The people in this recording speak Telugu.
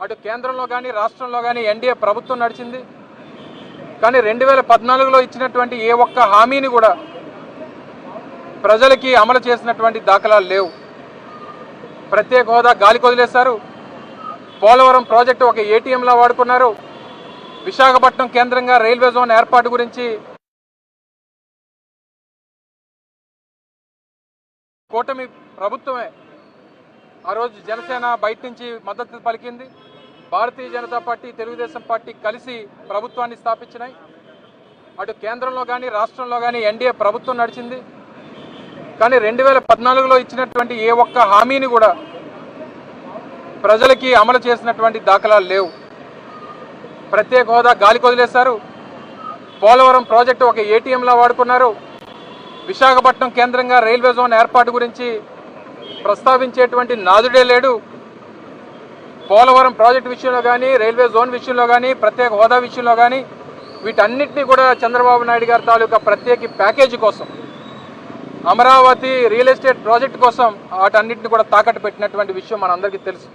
అటు కేంద్రంలో కానీ రాష్ట్రంలో కానీ ఎన్డీఏ ప్రభుత్వం నడిచింది. కానీ 2014లో ఇచ్చినటువంటి ఏ ఒక్క హామీని కూడా ప్రజలకి అమలు చేసినటువంటి దాఖలాలు లేవు. ప్రత్యేక హోదా గాలికి వదిలేశారు. పోలవరం ప్రాజెక్టు ఒక ఏటీఎంలా వాడుకున్నారు. విశాఖపట్నం కేంద్రంగా రైల్వే జోన్ ఏర్పాటు గురించి కూటమి ప్రభుత్వమే ఆ రోజు జనసేన బయట నుంచి మద్దతు పలికింది. భారతీయ జనతా పార్టీ, తెలుగుదేశం పార్టీ కలిసి ప్రభుత్వాన్ని స్థాపించినాయి. అటు కేంద్రంలో కానీ రాష్ట్రంలో కానీ ఎన్డీఏ ప్రభుత్వం నడిచింది. కానీ 2014లో ఇచ్చినటువంటి ఏ ఒక్క హామీని కూడా ప్రజలకి అమలు చేసినటువంటి దాఖలాలు లేవు. ప్రత్యేక హోదా గాలికి వదిలేశారు. పోలవరం ప్రాజెక్టు ఒక ఏటీఎంలా వాడుకున్నారు. విశాఖపట్నం కేంద్రంగా రైల్వే జోన్ ఏర్పాటు గురించి ప్రస్తావించేటువంటి నాదుడే లేడు. పోలవరం ప్రాజెక్టు విషయంలో కానీ, రైల్వే జోన్ విషయంలో కానీ, ప్రత్యేక హోదా విషయంలో కానీ వీటన్నిటినీ కూడా చంద్రబాబు నాయుడు గారి తాలూకా ప్రత్యేక ప్యాకేజీ కోసం, అమరావతి రియల్ ఎస్టేట్ ప్రాజెక్టు కోసం వాటన్నిటిని కూడా తాకట్టు పెట్టినటువంటి విషయం మనందరికీ తెలుసు.